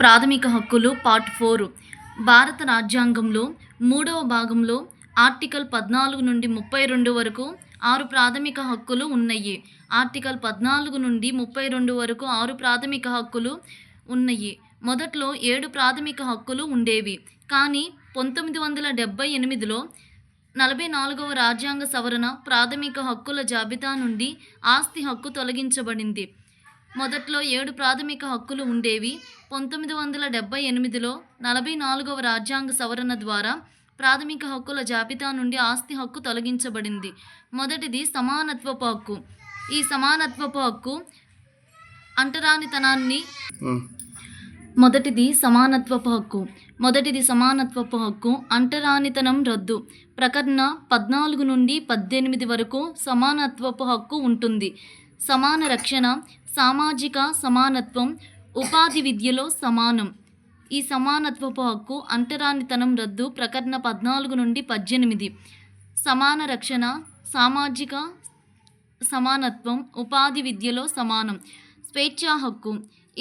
ప్రాథమిక హక్కులు పార్ట్ 4 భారత రాజ్యాంగంలో 3వ భాగంలో ఆర్టికల్ 14 నుండి 32 వరకు 6 ప్రాథమిక హక్కులు ఉన్నాయి. ఆర్టికల్ 14 నుండి 32 వరకు 6 ప్రాథమిక హక్కులు ఉన్నాయి. మొదట్లో 7 ప్రాథమిక హక్కులు ఉండేవి. కానీ 1978లో 44వ రాజ్యాంగ సవరణ ప్రాథమిక హక్కుల జాబితా నుండి ఆస్తి హక్కు తొలగించబడింది. మొదట్లో 7 ప్రాథమిక హక్కులు ఉండేవి. 1978లో 44వ రాజ్యాంగ సవరణ ద్వారా ప్రాథమిక హక్కుల జాబితా నుండి ఆస్తి హక్కు తొలగించబడింది. మొదటిది సమానత్వపు హక్కు. ఈ సమానత్వపు హక్కు అంటరానితనాన్ని మొదటిది సమానత్వపు హక్కు అంటరానితనం రద్దు. ప్రకటన 14 నుండి 18 వరకు సమానత్వపు హక్కు ఉంటుంది. సమాన రక్షణ, సామాజిక సమానత్వం, ఉపాధి విద్యలో సమానం. ఈ సమానత్వపు హక్కు అంటరానితనం రద్దు. ప్రకటన 14 నుండి 18. సమాన రక్షణ, సామాజిక సమానత్వం, ఉపాధి విద్యలో సమానం. స్వేచ్ఛా హక్కు.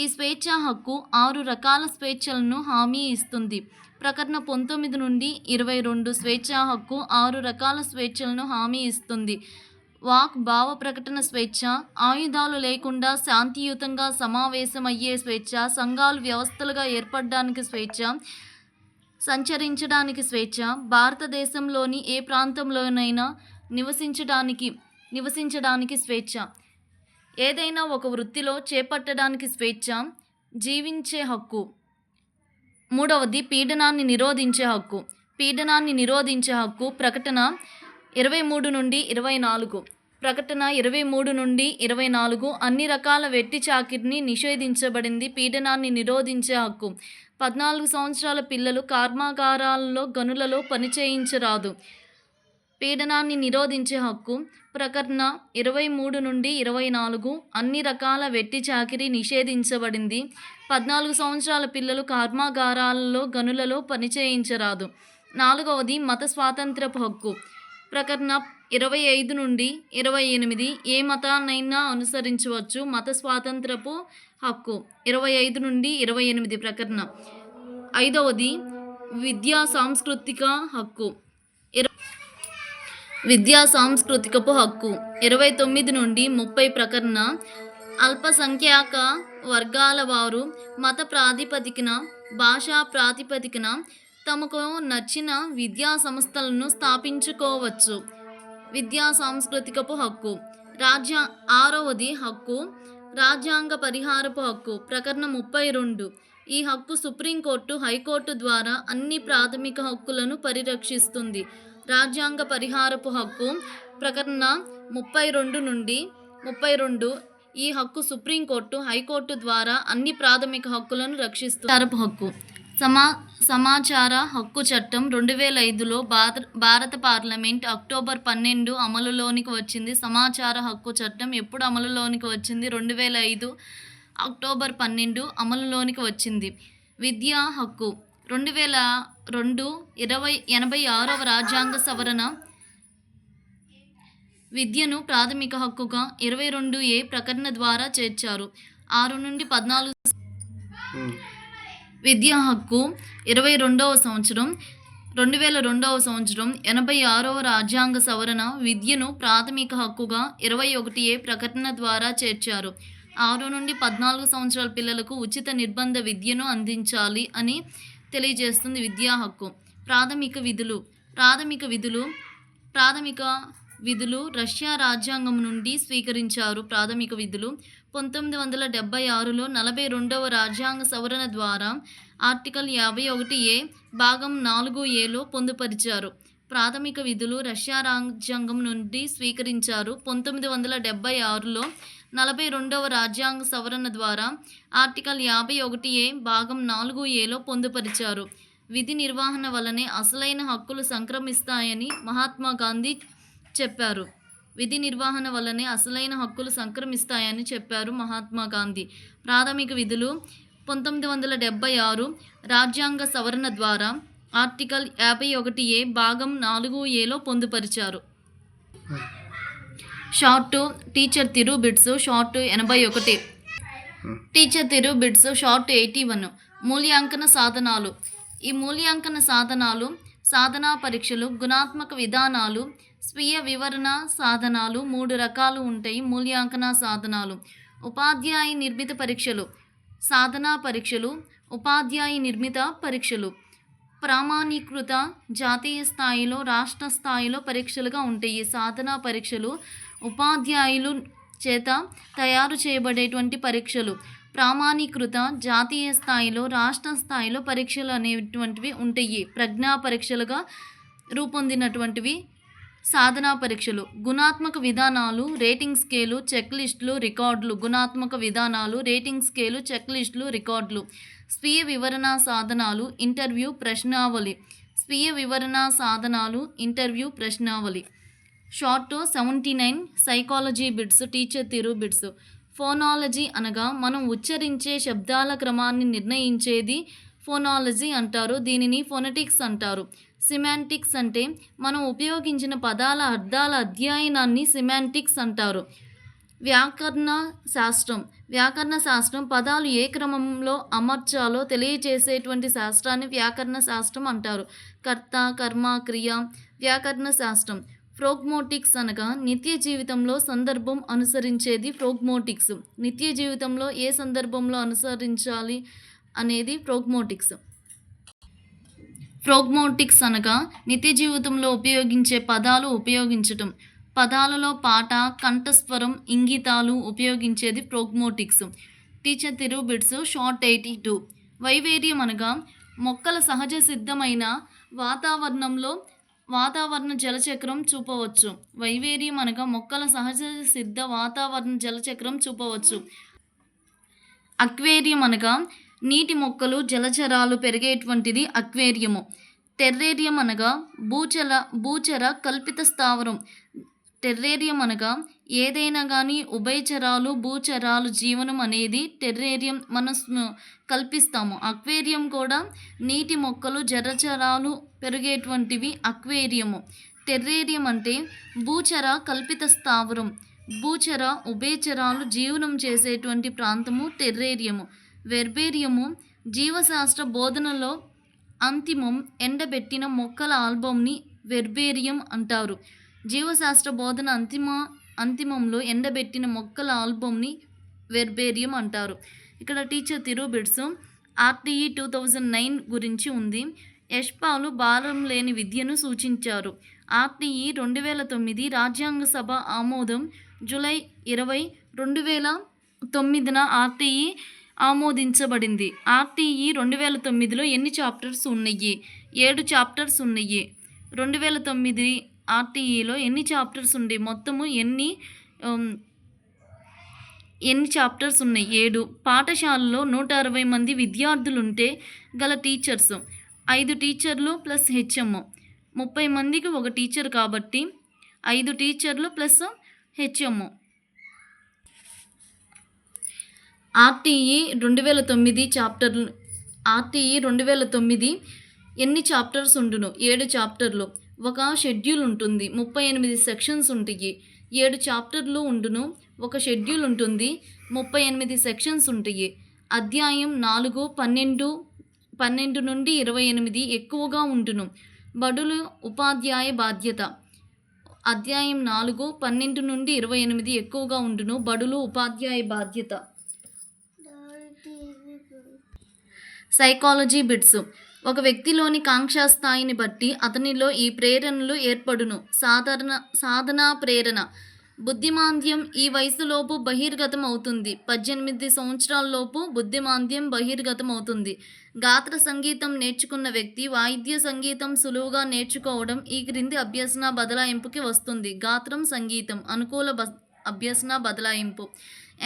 ఈ స్వేచ్ఛా హక్కు 6 రకాల స్వేచ్ఛలను హామీ ఇస్తుంది. ప్రకటన 19 నుండి 22. స్వేచ్ఛా హక్కు 6 రకాల స్వేచ్ఛలను హామీ ఇస్తుంది. వాక్ భావ ప్రకటన స్వేచ్ఛ, ఆయుధాలు లేకుండా శాంతియుతంగా సమావేశమయ్యే స్వేచ్ఛ, సంఘాలు వ్యవస్థలుగా ఏర్పడడానికి స్వేచ్ఛ, సంచరించడానికి స్వేచ్ఛ, భారతదేశంలోని ఏ ప్రాంతంలోనైనా నివసించడానికి స్వేచ్ఛ, ఏదైనా ఒక వృత్తిలో చేపట్టడానికి స్వేచ్ఛ, జీవించే హక్కు. మూడవది పీడనాన్ని నిరోధించే హక్కు. పీడనాన్ని నిరోధించే హక్కు ప్రకటన 23 నుండి 24. ప్రకటన 23 నుండి 24 అన్ని రకాల వెట్టి చాకిరిని నిషేధించబడింది. పీడనాన్ని నిరోధించే హక్కు. 14 సంవత్సరాల పిల్లలు కర్మాగారాలలో గనులలో పనిచేయించరాదు. పీడనాన్ని నిరోధించే హక్కు. ప్రకటన 23 నుండి 24 అన్ని రకాల వెట్టి చాకిరీ నిషేధించబడింది. 14 సంవత్సరాల పిల్లలు కర్మాగారాలలో గనులలో పనిచేయించరాదు. నాలుగవది మత స్వాతంత్రపు హక్కు. ప్రకటన 25 నుండి 28 ఏ మతాన్నైనా అనుసరించవచ్చు. మత స్వాతంత్రపు హక్కు. 25 నుండి 28 ప్రకటన. ఐదవది విద్యా సాంస్కృతిక హక్కు. విద్యా సాంస్కృతికపు హక్కు 29 నుండి 30 ప్రకటన. అల్పసంఖ్యాక వర్గాల వారు మత ప్రాతిపదికన, భాషా ప్రాతిపదికన తమకు నచ్చిన విద్యా సంస్థలను స్థాపించుకోవచ్చు. విద్యా సాంస్కృతికపు హక్కు. ఆరవది హక్కు రాజ్యాంగ పరిహారపు హక్కు. ప్రకటన 32. ఈ హక్కు సుప్రీంకోర్టు, హైకోర్టు ద్వారా అన్ని ప్రాథమిక హక్కులను పరిరక్షిస్తుంది. రాజ్యాంగ పరిహారపు హక్కు. ప్రకటన 32 నుండి 32 ఈ హక్కు సుప్రీంకోర్టు, హైకోర్టు ద్వారా అన్ని ప్రాథమిక హక్కులను రక్షిస్తుంది. హక్కు. సమాచార హక్కు చట్టం 2005లో భారత పార్లమెంట్ అక్టోబర్ 12 అమలులోనికి వచ్చింది. సమాచార హక్కు చట్టం ఎప్పుడు అమలులోనికి వచ్చింది? 2005 అక్టోబర్ 12 అమలులోనికి వచ్చింది. విద్యా హక్కు 2002 86వ రాజ్యాంగ సవరణ విద్యను ప్రాథమిక హక్కుగా 22A ప్రకటన ద్వారా చేర్చారు. 6 నుండి 14 విద్యా హక్కు 2002వ సంవత్సరం 86వ రాజ్యాంగ సవరణ విద్యను ప్రాథమిక హక్కుగా 21A ప్రకటన ద్వారా చేర్చారు. 6 నుండి 14 సంవత్సరాల పిల్లలకు ఉచిత నిర్బంధ విద్యను అందించాలి అని తెలియజేస్తుంది విద్యా హక్కు. ప్రాథమిక విధులు రష్యా రాజ్యాంగం నుండి స్వీకరించారు. ప్రాథమిక విధులు 1976లో 42వ రాజ్యాంగ సవరణ ద్వారా ఆర్టికల్ 51A భాగం 4Aలో పొందుపరిచారు. ప్రాథమిక విధులు రష్యా రాజ్యాంగం నుండి స్వీకరించారు. 1976లో 42వ రాజ్యాంగ సవరణ ద్వారా ఆర్టికల్ 51A భాగం 4Aలో పొందుపరిచారు. విధి నిర్వహణ వలనే అసలైన హక్కులు సంక్రమిస్తాయని మహాత్మా గాంధీ చెప్పారు. విధి నిర్వహణ వల్లనే అసలైన హక్కులు సంక్రమిస్తాయని చెప్పారు మహాత్మా గాంధీ. ప్రాథమిక విధులు 1976 రాజ్యాంగ సవరణ ద్వారా ఆర్టికల్ 51A భాగం 4Aలో పొందుపరిచారు. షార్ట్ టీచర్ తిరు బిట్స్ షార్ట్ 81 టీచర్ తిరు బిట్స్ షార్ట్ 81 మూల్యాంకన సాధనాలు. ఈ మూల్యాంకన సాధనాలు సాధనా పరీక్షలు, గుణాత్మక విధానాలు, స్వీయ వివరణ సాధనాలు 3 రకాలు ఉంటాయి. మూల్యాంకన సాధనాలు ఉపాధ్యాయ నిర్మిత పరీక్షలు, సాధనా పరీక్షలు, ఉపాధ్యాయ నిర్మిత పరీక్షలు ప్రామాణీకృత జాతీయ స్థాయిలో, రాష్ట్ర స్థాయిలో పరీక్షలుగా ఉంటాయి. సాధనా పరీక్షలు ఉపాధ్యాయులు చేత తయారు చేయబడేటువంటి పరీక్షలు, ప్రామాణీకృత జాతీయ స్థాయిలో, రాష్ట్ర స్థాయిలో పరీక్షలు అనేటువంటివి ఉంటాయి. ప్రజ్ఞా పరీక్షలుగా రూపొందినటువంటివి సాధనా పరీక్షలు. గుణాత్మక విధానాలు, రేటింగ్ స్కేలు, చెక్ లిస్టులు, రికార్డులు. గుణాత్మక విధానాలు, రేటింగ్ స్కేలు, చెక్ లిస్టులు, రికార్డులు. స్వీయ వివరణ సాధనాలు, ఇంటర్వ్యూ ప్రశ్నావళి. స్వీయ వివరణ సాధనాలు, ఇంటర్వ్యూ ప్రశ్నావళి. షార్ట్ 79 సైకాలజీ బిట్స్ టీచర్ తిరు బిట్స్. ఫోనాలజీ అనగా మనం ఉచ్చరించే శబ్దాల క్రమాన్ని నిర్ణయించేది ఫోనాలజీ అంటారు. దీనిని ఫొనెటిక్స్ అంటారు. సిమాంటిక్స్ అంటే మనం ఉపయోగించిన పదాల అర్థాల అధ్యయనాన్ని సిమాంటిక్స్ అంటారు. వ్యాకరణ శాస్త్రం. వ్యాకరణ శాస్త్రం పదాలు ఏ క్రమంలో అమర్చాలో తెలియజేసేటువంటి శాస్త్రాన్ని వ్యాకరణ శాస్త్రం అంటారు. కర్త, కర్మ, క్రియ. వ్యాకరణ శాస్త్రం. ప్రోగ్మోటిక్స్ అనగా నిత్య జీవితంలో సందర్భం అనుసరించేది ప్రోగ్మోటిక్స్. నిత్య జీవితంలో ఏ సందర్భంలో అనుసరించాలి అనేది ప్రోగ్మోటిక్స్. ప్రోగ్మోటిక్స్ అనగా నిత్య జీవితంలో ఉపయోగించే పదాలు ఉపయోగించటం. పదాలలో పాట, కంఠస్వరం, ఇంగితాలు ఉపయోగించేది ప్రోగ్మోటిక్స్. టీచర్ తిరు బిట్స్ షార్ట్ 82 వైవేర్యం అనగా మొక్కల సహజ సిద్ధమైన వాతావరణంలో వాతావరణ జలచక్రం చూపవచ్చు. వైవేర్యం అనగా మొక్కల సహజ సిద్ధ వాతావరణ జలచక్రం చూపవచ్చు. అక్వేరియం అనగా నీటి మొక్కలు, జలచరాలు పెరిగేటువంటిది అక్వేరియము. టెర్రేరియం అనగా భూచర కల్పిత స్థావరం. టెర్రేరియం అనగా ఏదైనా కానీ ఉభయచరాలు, భూచరాలు జీవనం అనేది టెర్రేరియం మనం కల్పిస్తాము. అక్వేరియం కూడా నీటి మొక్కలు, జలచరాలు పెరిగేటువంటివి అక్వేరియము. టెర్రేరియం అంటే భూచర కల్పిత స్థావరం. భూచర, ఉభయచరాలు జీవనం చేసేటువంటి ప్రాంతము టెర్రేరియము. వెర్బేరియము జీవశాస్త్ర బోధనలో అంతిమం ఎండబెట్టిన మొక్కల ఆల్బమ్ని వెర్బేరియం అంటారు. జీవశాస్త్ర బోధన అంతిమంలో ఎండబెట్టిన మొక్కల ఆల్బమ్ని వెర్బేరియం అంటారు. ఇక్కడ టీచర్ తిరు బిట్స్ ఆర్టీఈ 2009 గురించి ఉంది. యశ్పాలు భారం లేని విద్యను సూచించారు. ఆర్టీఈ 2009 రాజ్యాంగ సభ ఆమోదం జూలై 20, 2009న ఆర్టీఈ ఆమోదించబడింది. ఆర్టీఈ 2009లో ఎన్ని చాప్టర్స్ ఉన్నాయి? 7 చాప్టర్స్ ఉన్నాయి. 2009 ఆర్టీఈలో ఎన్ని చాప్టర్స్ ఉన్నాయి? మొత్తము ఎన్ని చాప్టర్స్ ఉన్నాయి? 7. పాఠశాలలో 160 మంది విద్యార్థులుంటే గల టీచర్స్ 5 టీచర్లు ప్లస్ హెచ్ఎం. 30 మందికి ఒక టీచర్ కాబట్టి 5 టీచర్లు ప్లస్ హెచ్ఎం. ఆర్టీఈ 2009 చాప్టర్లు. ఆర్టీఈ 2009 ఎన్ని చాప్టర్స్ ఉండును? 7 చాప్టర్లు. ఒక షెడ్యూల్ ఉంటుంది. 38 సెక్షన్స్ ఉంటాయి. 7 చాప్టర్లు ఉండును. ఒక షెడ్యూల్ ఉంటుంది. 38 సెక్షన్స్ ఉంటాయి. అధ్యాయం 4, 12 నుండి 28 ఎక్కువగా ఉండును. బడులు ఉపాధ్యాయ బాధ్యత. అధ్యాయం 4, 12 నుండి 28 ఎక్కువగా ఉండును. బడులు ఉపాధ్యాయ బాధ్యత. Psychology bits. ఒక వ్యక్తిలోని కాంక్షా స్థాయిని బట్టి అతనిలో ఈ ప్రేరణలు ఏర్పడును. సాధనా ప్రేరణ. బుద్ధిమాంద్యం ఈ వయసులోపు బహిర్గతం అవుతుంది. 18 సంవత్సరాలలోపు బుద్ధిమాంద్యం బహిర్గతం అవుతుంది. గాత్ర సంగీతం నేర్చుకున్న వ్యక్తి వాయిద్య సంగీతం సులువుగా నేర్చుకోవడం ఈ క్రింది అభ్యసన బదలాయింపుకి వస్తుంది. గాత్రం, సంగీతం. అనుకూల అభ్యసన బదలాయింపు.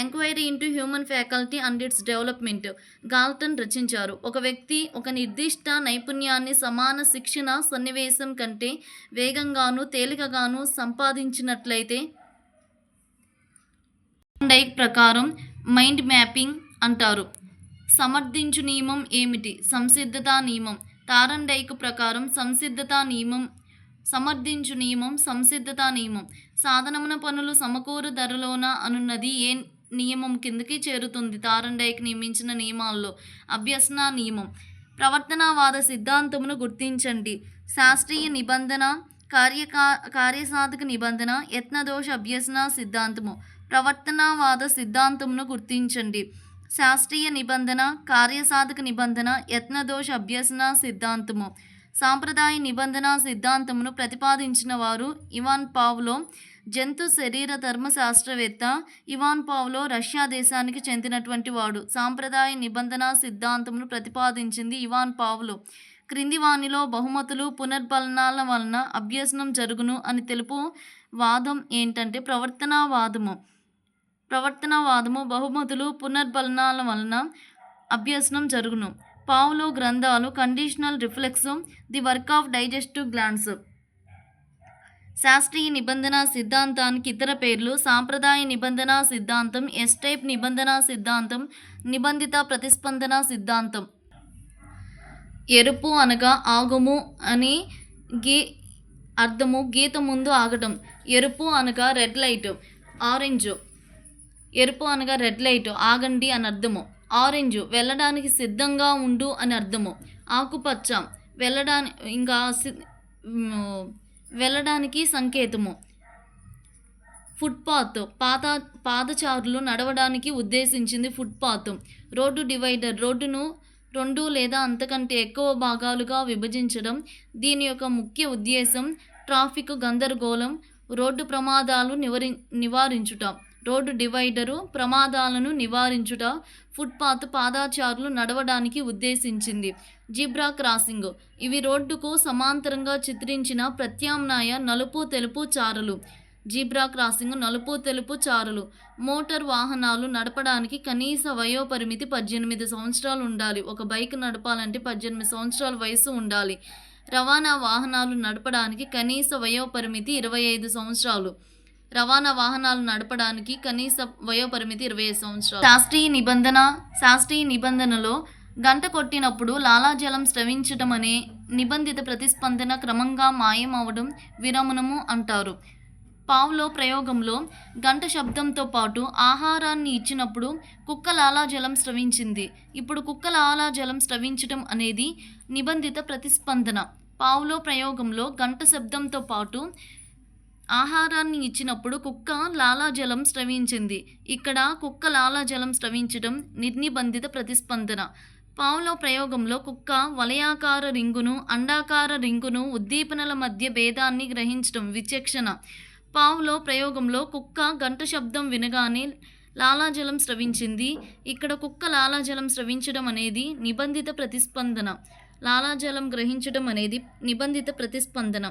Enquiry into human faculty and its development Galton రచించారు. ఒక వ్యక్తి ఒక నిర్దిష్ట నైపుణ్యాన్ని సమాన శిక్షణ సన్నివేశం కంటే వేగంగాను తేలికగాను సంపాదించినట్లయితే డైక్ ప్రకారం మైండ్ మ్యాపింగ్ అంటారు. సమర్థించు నియమం ఏమిటి? సంసిద్ధతా నియమం. తారండైక్ ప్రకారం సంసిద్ధతా నియమం సమర్థించు నియమం సంసిద్ధతా నియమం. సాధనమున పనులు సమకూరు ధరలోన అనున్నది నియమం కిందకి చేరుతుంది. థార్న్డైక్ నియమించిన నియమాల్లో అభ్యసన నియమం. ప్రవర్తనవాద సిద్ధాంతమును గుర్తించండి. శాస్త్రీయ నిబంధన, కార్యసాధక నిబంధన, యత్నదోష అభ్యసన సిద్ధాంతము. ప్రవర్తనవాద సిద్ధాంతమును గుర్తించండి. శాస్త్రీయ నిబంధన, కార్యసాధక నిబంధన, యత్నదోష అభ్యసన సిద్ధాంతము. సాంప్రదాయ నిబంధన సిద్ధాంతమును ప్రతిపాదించిన వారు ఇవాన్ పావ్లో. జంతు శరీర ధర్మశాస్త్రవేత్త ఇవాన్ పావ్లో రష్యా దేశానికి చెందినటువంటి వాడు. సాంప్రదాయ నిబంధన సిద్ధాంతమును ప్రతిపాదించింది ఇవాన్ పావ్లో. క్రింది వానిలో బహుమతులు పునర్బలనాల వలన అభ్యసనం జరుగును అని తెలుపు వాదం ఏంటంటే ప్రవర్తనవాదము బహుమతులు పునర్బలనాల వలన అభ్యసనం జరుగును. పావ్లో గ్రంథాలు conditional reflex, the work of digestive glands. శాస్త్రీయ నిబంధన సిద్ధాంతానికి ఇతర పేర్లు: సాంప్రదాయ నిబంధన సిద్ధాంతం, ఎస్ టైప్ నిబంధన సిద్ధాంతం, నిబంధిత ప్రతిస్పందన సిద్ధాంతం. ఎరుపు అనగా ఆగము అని అర్థము. గీత ముందు ఆగటం. ఎరుపు అనగా రెడ్ లైట్. ఆరెంజ్. ఎరుపు అనగా రెడ్ లైట్, ఆగండి అని అర్థము. ఆరెంజ్ వెళ్ళడానికి సిద్ధంగా ఉండు అని అర్థము. ఆకుపచ్చ వెళ్ళడానికి సంకేతము. ఫుట్పాత్ పాదచారులు నడవడానికి ఉద్దేశించింది ఫుట్పాత్. రోడ్డు డివైడర్ రోడ్డును 2 లేదా అంతకంటే ఎక్కువ భాగాలుగా విభజించడం. దీని యొక్క ముఖ్య ఉద్దేశం ట్రాఫిక్ గందరగోళం, రోడ్డు ప్రమాదాలు నివారించుట. రోడ్డు డివైడరు ప్రమాదాలను నివారించుట. ఫుట్పాత్ పాదచారులు నడవడానికి ఉద్దేశించింది. జిబ్రా క్రాసింగ్ ఇవి రోడ్డుకు సమాంతరంగా చిత్రించిన ప్రత్యామ్నాయ నలుపు తెలుపు చారలు. జీబ్రా క్రాసింగ్ నలుపు తెలుపు చారలు. మోటార్ వాహనాలు నడపడానికి కనీస వయోపరిమితి 18 సంవత్సరాలు ఉండాలి. ఒక బైక్ నడపాలంటే 18 సంవత్సరాల వయసు ఉండాలి. రవాణా వాహనాలు నడపడానికి కనీస వయోపరిమితి 25 సంవత్సరాలు. రవాణా వాహనాలు నడపడానికి కనీస వయోపరిమితి 25 సంవత్సరాలు. శాస్త్రీయ నిబంధనలో గంట కొట్టినప్పుడు లాలాజలం స్రవించటం అనే నిబంధిత ప్రతిస్పందన క్రమంగా మాయం అవడం విరమణము అంటారు. పావ్లో ప్రయోగంలో గంట శబ్దంతో పాటు ఆహారాన్ని ఇచ్చినప్పుడు కుక్క లాలాజలం స్రవించింది. ఇప్పుడు కుక్క లాలాజలం స్రవించటం అనేది నిబంధిత ప్రతిస్పందన. పావ్లో ప్రయోగంలో గంట శబ్దంతో పాటు ఆహారాన్ని ఇచ్చినప్పుడు కుక్క లాలాజలం స్రవించింది. ఇక్కడ కుక్క లాలాజలం స్రవించడం నిర్నిబంధిత ప్రతిస్పందన. పావ్లో ప్రయోగంలో కుక్క వలయాకార రింగును, అండాకార రింగును ఉద్దీపనల మధ్య భేదాన్ని గ్రహించడం విచక్షణ. పావ్లో ప్రయోగంలో కుక్క గంట శబ్దం వినగానే లాలాజలం స్రవించింది. ఇక్కడ కుక్క లాలాజలం స్రవించడం అనేది నిబంధిత ప్రతిస్పందన. లాలాజలం గ్రహించడం అనేది నిబంధిత ప్రతిస్పందన.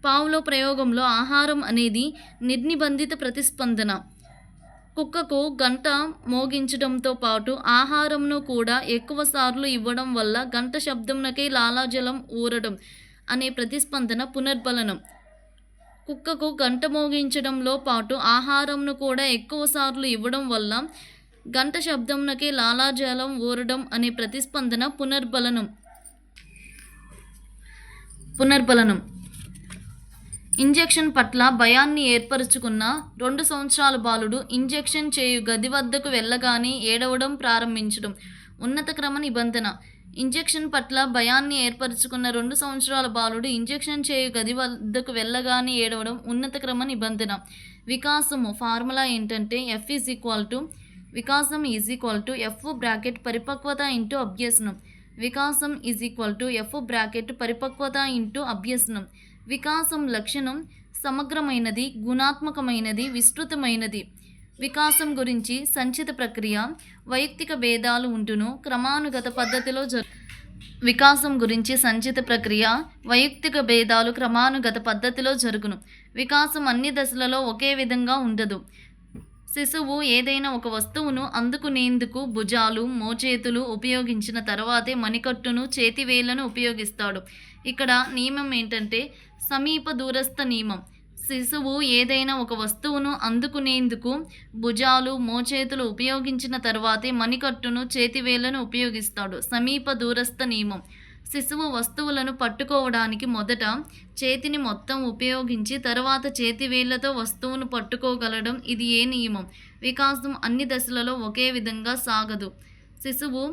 పావ్లో ప్రయోగంలో ఆహారం అనేది నిర్నిబంధిత ప్రతిస్పందన. కుక్కకు గంట మోగించడంతో పాటు ఆహారంను కూడా ఎక్కువసార్లు ఇవ్వడం వల్ల గంట శబ్దంనకే లాలాజలం ఊరడం అనే ప్రతిస్పందన పునర్బలనం. కుక్కకు గంట మోగించడంలో పాటు ఆహారంను కూడా ఎక్కువసార్లు ఇవ్వడం వల్ల గంట శబ్దంనకే లాలాజలం ఊరడం అనే ప్రతిస్పందన పునర్బలనం. ఇంజెక్షన్ పట్ల భయాన్ని ఏర్పరచుకున్న 2 సంవత్సరాల బాలుడు ఇంజెక్షన్ చేయు గది వద్దకు వెళ్ళగానే ఏడవడం ప్రారంభించడం. ఉన్నత క్రమ నిబంధన. ఇంజెక్షన్ పట్ల భయాన్ని ఏర్పరచుకున్న 2 సంవత్సరాల బాలుడు ఇంజెక్షన్ చేయు గది వద్దకు వెళ్ళగానే ఏడవడం ఉన్నత క్రమ నిబంధన. వికాసము ఫార్ములా ఏంటంటే వికాసం F బ్రాకెట్ పరిపక్వత ఇంటూ అభ్యసనం. వికాసం F బ్రాకెట్ పరిపక్వత ఇంటూ అభ్యసనం. వికాసం లక్షణం సమగ్రమైనది, గుణాత్మకమైనది, విస్తృతమైనది. వికాసం గురించి సంచిత ప్రక్రియ వైయక్తిక భేదాలు ఉంటును క్రమానుగత పద్ధతిలో వికాసం గురించి సంచిత ప్రక్రియ వైయక్తిక భేదాలు క్రమానుగత పద్ధతిలో జరుగును. వికాసం అన్ని దశలలో ఒకే విధంగా ఉండదు. శిశువు ఏదైనా ఒక వస్తువును అందుకునేందుకు భుజాలు, మోచేతులు ఉపయోగించిన తర్వాతే మణికట్టును, చేతివేళ్లను ఉపయోగిస్తాడు. ఇక్కడ నియమం ఏంటంటే సమీప దూరస్థ నియమం. శిశువు ఏదైనా ఒక వస్తువును అందుకునేందుకు భుజాలు, మోచేతులు ఉపయోగించిన తర్వాతే మణికట్టును, చేతివేళ్లను ఉపయోగిస్తాడు. సమీప దూరస్థ నియమం. శిశువు వస్తువులను పట్టుకోవడానికి మొదట చేతిని మొత్తం ఉపయోగించి తర్వాత చేతి వేళ్లతో వస్తువును పట్టుకోగలడం ఇది ఏ నియమం? వికాసం అన్ని దశలలో ఒకే విధంగా సాగదు. శిశువు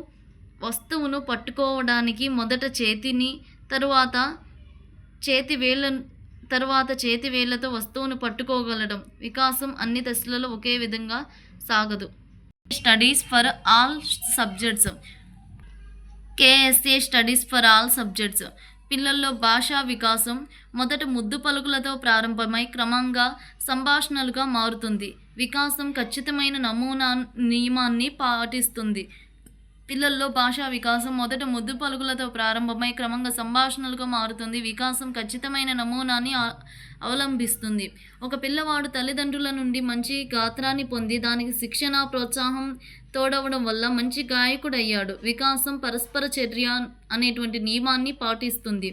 వస్తువును పట్టుకోవడానికి మొదట చేతిని, తరువాత చేతి వేళ్లతో వస్తువును పట్టుకోగలడం. వికాసం అన్ని దశలలో ఒకే విధంగా సాగదు. Studies for all subjects. KSA studies for all subjects. పిల్లల్లో భాషా వికాసం మొదట ముద్దు పలుకులతో ప్రారంభమై క్రమంగా సంభాషణలుగా మారుతుంది. వికాసం ఖచ్చితమైన నమూనా నియమాన్ని పాటిస్తుంది. పిల్లల్లో భాషా వికాసం మొదట ముద్దు పలుకులతో ప్రారంభమై క్రమంగా సంభాషణలుగా మారుతుంది. వికాసం ఖచ్చితమైన నమూనాని అవలంబిస్తుంది. ఒక పిల్లవాడు తల్లిదండ్రుల నుండి మంచి గాత్రాన్ని పొంది దానికి శిక్షణ, ప్రోత్సాహం తోడవడం వల్ల మంచి గాయకుడయ్యాడు. వికాసం పరస్పర చర్య అనేటువంటి నియమాన్ని పాటిస్తుంది.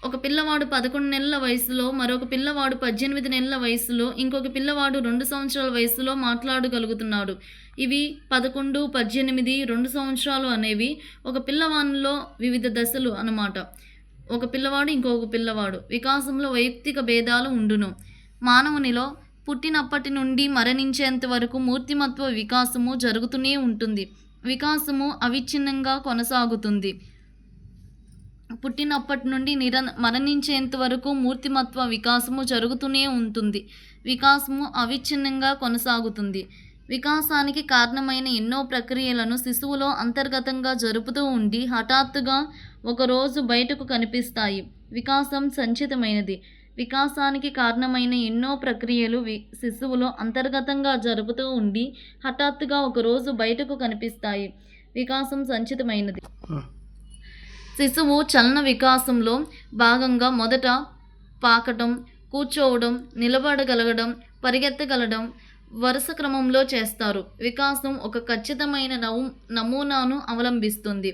ఒక పిల్లవాడు 11 నెలల వయసులో, మరొక పిల్లవాడు 18 నెలల వయసులో, ఇంకొక పిల్లవాడు 2 సంవత్సరాల వయసులో మాట్లాడగలుగుతున్నాడు. ఇవి 11, 18, 2 సంవత్సరాలు అనేవి ఒక పిల్లవానిలో వివిధ దశలు అన్నమాట. ఒక పిల్లవాడు ఇంకొక పిల్లవాడు వికాసంలో వైయక్తిక భేదాలు ఉండును. మానవునిలో పుట్టినప్పటి నుండి మరణించేంత వరకు మూర్తిమత్వ వికాసము జరుగుతూనే ఉంటుంది. వికాసము అవిచ్ఛిన్నంగా కొనసాగుతుంది. పుట్టినప్పటి నుండి మరణించేంత వరకు మూర్తిమత్వ వికాసము జరుగుతూనే ఉంటుంది. వికాసము అవిచ్ఛిన్నంగా కొనసాగుతుంది. వికాసానికి కారణమైన ఎన్నో ప్రక్రియలను శిశువులో అంతర్గతంగా జరుపుతూ ఉండి హఠాత్తుగా ఒకరోజు బయటకు కనిపిస్తాయి. వికాసం సంచితమైనది. వికాసానికి కారణమైన ఎన్నో ప్రక్రియలు శిశువులో అంతర్గతంగా జరుపుతూ ఉండి హఠాత్తుగా ఒకరోజు బయటకు కనిపిస్తాయి. వికాసం సంచితమైనది. శిశువు చలన వికాసంలో భాగంగా మొదట పాకటం, కూర్చోవడం, నిలబడగలగడం, పరిగెత్తగలగడం వరుస క్రమంలో చేస్తారు. వికాసం ఒక ఖచ్చితమైన నమూనాను అవలంబిస్తుంది.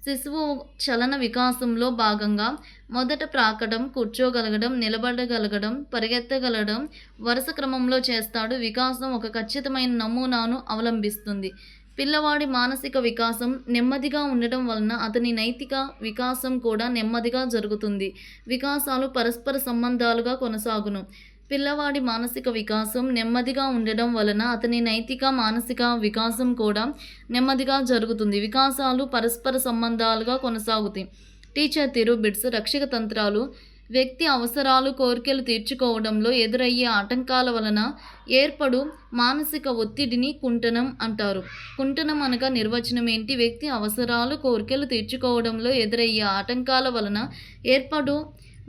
శిశువు చలన వికాసంలో భాగంగా మొదట ప్రాకటం, కూర్చోగలగడం, నిలబడగలగడం, పరిగెత్తగలగడం వరుస క్రమంలో చేస్తాడు. వికాసం ఒక ఖచ్చితమైన నమూనాను అవలంబిస్తుంది. పిల్లవాడి మానసిక వికాసం నెమ్మదిగా ఉండటం వలన అతని నైతిక వికాసం కూడా నెమ్మదిగా జరుగుతుంది. వికాసాలు పరస్పర సంబంధాలుగా కొనసాగును. పిల్లవాడి మానసిక వికాసం నెమ్మదిగా ఉండడం వలన అతని నైతిక, మానసిక వికాసం కూడా నెమ్మదిగా జరుగుతుంది. వికాసాలు పరస్పర సంబంధాలుగా కొనసాగుతాయి. టీచర్ తీరు బిట్స్. రక్షక తంత్రాలు. వ్యక్తి అవసరాలు, కోరికలు తీర్చుకోవడంలో ఎదురయ్యే ఆటంకాల వలన ఏర్పడు మానసిక ఒత్తిడిని కుంటనం అంటారు. కుంటనం అనగా నిర్వచనం ఏంటి? వ్యక్తి అవసరాలు, కోరికలు తీర్చుకోవడంలో ఎదురయ్యే ఆటంకాల వలన ఏర్పడు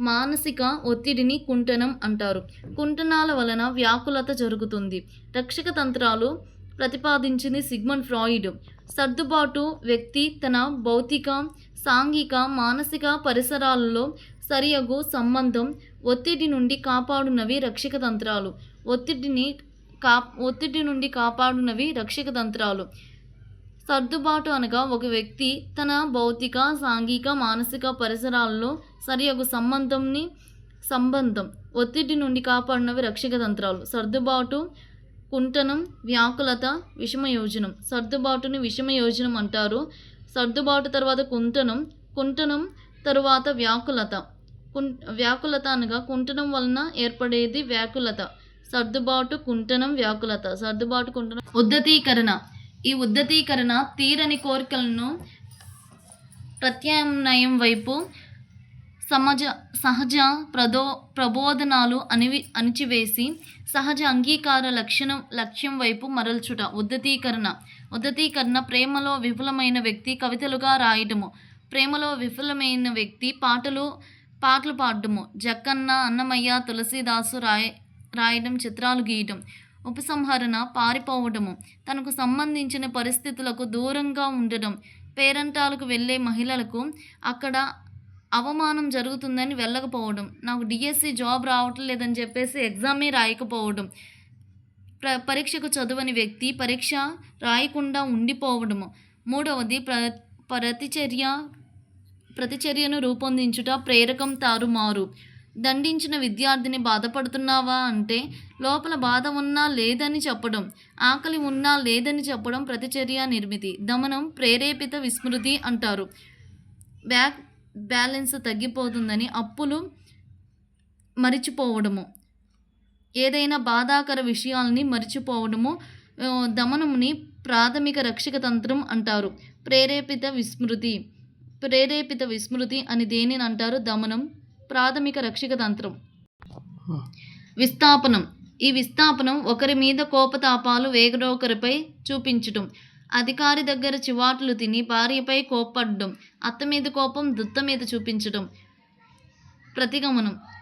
మానసిక ఒత్తిడిని కుంటనం అంటారు. కుంటనాల వలన వ్యాకులత జరుగుతుంది. రక్షక తంత్రాలు ప్రతిపాదించింది సిగ్మండ్ ఫ్రాయిడ్. సర్దుబాటు. వ్యక్తి తన భౌతిక, సాంఘిక, మానసిక పరిసరాలలో సరియగు సంబంధం, ఒత్తిడి నుండి కాపాడునవి రక్షక తంత్రాలు. ఒత్తిడి నుండి కాపాడునవి రక్షక తంత్రాలు. సర్దుబాటు అనగా ఒక వ్యక్తి తన భౌతిక, సాంఘిక, మానసిక పరిసరాలలో సరియగు సంబంధం, ఒత్తిడి నుండి కాపాడినవి రక్షక తంత్రాలు. సర్దుబాటు, కుంటనం, వ్యాకులత, విషమయోజనం. సర్దుబాటుని విషమయోజనం అంటారు. సర్దుబాటు తర్వాత కుంటనం తరువాత వ్యాకులత. వ్యాకులత అనగా కుంటనం వలన ఏర్పడేది వ్యాకులత. సర్దుబాటు, కుంటనం, వ్యాకులత. సర్దుబాటు, కుంటనం. ఉద్ధతీకరణ. ఈ ఉద్ధతీకరణ తీరని కోరికలను ప్రత్యామ్నాయం వైపు, సహజ ప్రబోధనాలు అణిచివేసి సహజ అంగీకార లక్ష్యం వైపు మరల్చుట. ఉద్ధతీకరణ. ప్రేమలో విఫలమైన వ్యక్తి కవితలుగా రాయటము. ప్రేమలో విఫలమైన వ్యక్తి పాటలు పాడటము. జక్కన్న, అన్నమయ్య, తులసీదాసు రాయడం, చిత్రాలు గీయటం. ఉపసంహరణ. పారిపోవటము. తనకు సంబంధించిన పరిస్థితులకు దూరంగా ఉండటం. పేరంటాలకు వెళ్ళే మహిళలకు అక్కడ అవమానం జరుగుతుందని వెళ్ళకపోవడం. నాకు డిఎస్సి జాబ్ రావట్లేదని చెప్పేసి ఎగ్జామే రాయకపోవడం. పరీక్షకు చదువని వ్యక్తి పరీక్ష రాయకుండా ఉండిపోవడము. మూడవది ప్రతిచర్యను రూపొందించుట. ప్రేరకం తారుమారు. దండించిన విద్యార్థిని బాధపడుతున్నావా అంటే లోపల బాధ ఉన్నా లేదని చెప్పడం, ఆకలి ఉన్నా లేదని చెప్పడం ప్రతిచర్య నిర్మితి. దమనం ప్రేరేపిత విస్మృతి అంటారు. బ్యాలెన్స్ తగ్గిపోతుందని అప్పులు మరిచిపోవడము, ఏదైనా బాధాకర విషయాల్ని మరిచిపోవడము దమనంని ప్రాథమిక రక్షక తంత్రం అంటారు. ప్రేరేపిత విస్మృతి అని దేనిని అంటారు? దమనం ప్రాథమిక రక్షక తంత్రం. విస్థాపనం. ఈ విస్థాపనం ఒకరి మీద కోపతాపాలు వేరొకరిపై చూపించటం, అధికారి దగ్గర చివాట్లు తిని భార్యపై కోప్పడడం, అత్త మీద కోపం దుత్త మీద చూపించడం.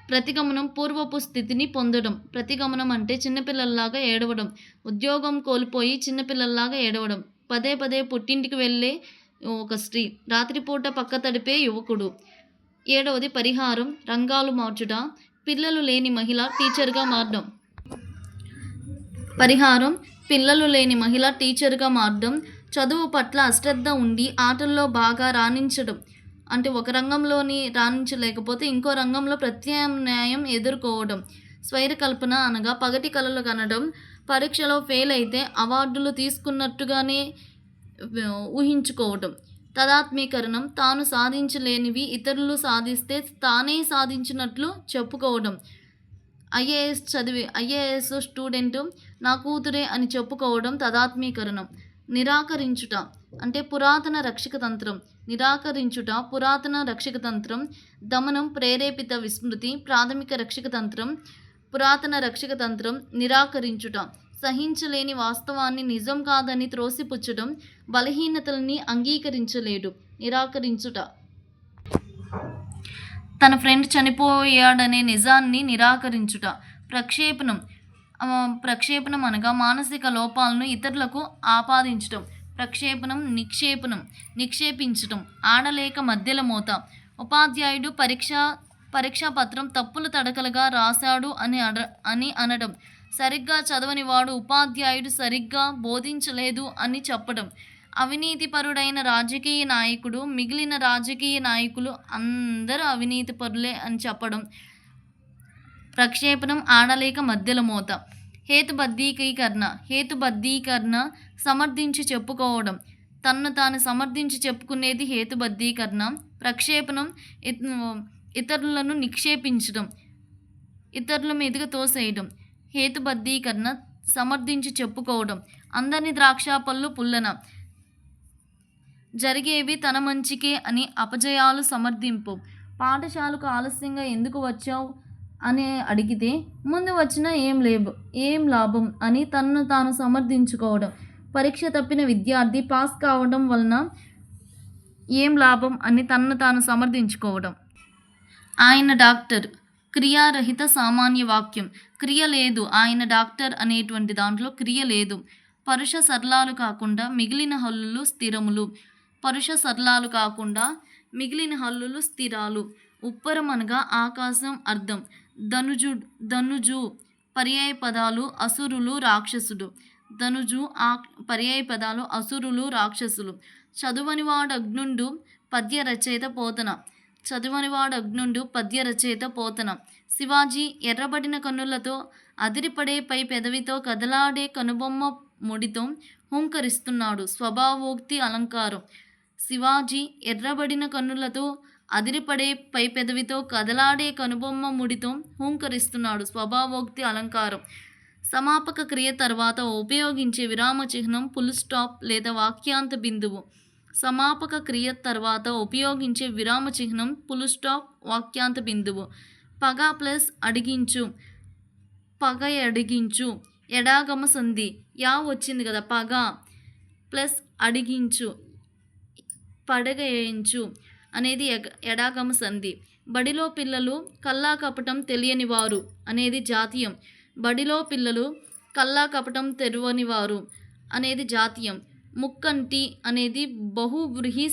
ప్రతిగమనం పూర్వపు స్థితిని పొందడం. ప్రతిగమనం అంటే చిన్నపిల్లల్లాగా ఏడవడం, ఉద్యోగం కోల్పోయి చిన్నపిల్లల్లాగా ఏడవడం, పదే పదే పుట్టింటికి వెళ్ళే ఒక స్త్రీ, రాత్రిపూట పక్క తడిపే యువకుడు. 7వది పరిహారం. రంగాలు మార్చుట. పిల్లలు లేని మహిళ టీచర్గా మారడం. చదువు పట్ల అశ్రద్ధ ఉండి ఆటల్లో బాగా రాణించడం. అంటే ఒక రంగంలోని రాణించలేకపోతే ఇంకో రంగంలో ప్రత్యామ్నాయం ఎదుర్కోవడం. స్వైరకల్పన అనగా పగటి కలలు కనడం. పరీక్షలో ఫెయిల్ అయితే అవార్డులు తీసుకున్నట్టుగానే ఊహించుకోవడం. తదాత్మీకరణం. తాను సాధించలేనివి ఇతరులు సాధిస్తే తానే సాధించినట్లు చెప్పుకోవడం. ఐఏఎస్ స్టూడెంట్ నా కూతురే అని చెప్పుకోవడం తదాత్మీకరణం. నిరాకరించుట అంటే పురాతన రక్షక తంత్రం. దమనం ప్రేరేపిత విస్మృతి, ప్రాథమిక రక్షక తంత్రం. పురాతన రక్షక తంత్రం నిరాకరించుట, సహించలేని వాస్తవాన్ని నిజం కాదని త్రోసిపుచ్చడం, బలహీనతల్ని అంగీకరించలేడు. నిరాకరించుట. తన ఫ్రెండ్ చనిపోయాడనే నిజాన్ని నిరాకరించుట. ప్రక్షేపణం అనగా మానసిక లోపాలను ఇతరులకు ఆపాదించటం. నిక్షేపించటం. ఆడలేక మధ్యల మోత. ఉపాధ్యాయుడు పరీక్షా పత్రం తప్పులు తడకలుగా రాశాడు అని అనడం. సరిగ్గా చదవని వాడు ఉపాధ్యాయుడు సరిగ్గా బోధించలేదు అని చెప్పడం. అవినీతిపరుడైన రాజకీయ నాయకుడు మిగిలిన రాజకీయ నాయకులు అందరూ అవినీతిపరులే అని చెప్పడం. ప్రక్షేపణం. ఆడలేక మధ్యల మోత. హేతుబద్ధీకరణ సమర్థించి చెప్పుకోవడం. తన్ను తాను సమర్థించి చెప్పుకునేది హేతుబద్ధీకరణ. ప్రక్షేపణం. ఇతరులను నిక్షేపించడం, ఇతరుల మీదుగా తోసేయడం. హేతుబద్ధీకరణ సమర్థించి చెప్పుకోవడం. అందరిని ద్రాక్ష పళ్ళు పుల్లన. జరిగేవి తన మంచికే అని అపజయాలు సమర్థింపు. పాఠశాలకు ఆలస్యంగా ఎందుకు వచ్చావు అని అడిగితే ముందు వచ్చినా ఏం లాభం అని తన్ను తాను సమర్థించుకోవడం. పరీక్ష తప్పిన విద్యార్థి పాస్ కావడం వలన ఏం లాభం అని తన్ను తాను సమర్థించుకోవడం. ఆయన డాక్టర్. క్రియారహిత సామాన్య వాక్యం. క్రియ లేదు, ఆయన డాక్టర్ అనేటువంటి దాంట్లో క్రియ లేదు. పరుష సరళాలు కాకుండా మిగిలిన హల్లులు స్థిరాలు. ఉప్పరం అనగా ఆకాశం అర్థం. ధనుజు పర్యాయ పదాలు అసురులు రాక్షసుడు. చదువనివాడు అగ్నుండు పద్య రచయిత పోతన. శివాజీ ఎర్రబడిన కన్నులతో అదిరిపడే పై పెదవితో కదలాడే కనుబొమ్మ ముడితో హుంకరిస్తున్నాడు. స్వభావోక్తి అలంకారం. శివాజీ ఎర్రబడిన కన్నులతో అదిరిపడే పై పెదవితో కదలాడే కనుబొమ్మ ముడితో హుంకరిస్తున్నాడు. స్వభావోక్తి అలంకారం. సమాపక క్రియ తర్వాత ఉపయోగించే విరామ చిహ్నం ఫుల్ స్టాప్ లేదా వాక్యాంత బిందువు. సమాపక క్రియ తర్వాత ఉపయోగించే విరామ చిహ్నం ఫుల్ స్టాప్, వాక్యాంత బిందువు. పగ ప్లస్ అడిగించు, అడిగించు. ఎడాగమ సంధి. యా వచ్చింది కదా, పగ ప్లస్ అడిగించు, పడగేయించు అనేది ఎడాగమ సంధి. బడిలో పిల్లలు కల్లా కపటం తెలియని వారు అనేది జాతీయం. బడిలో పిల్లలు కల్లా కపటం తెరువనివారు అనేది జాతీయం. ముక్కంటి అనేది బహువ్రీహి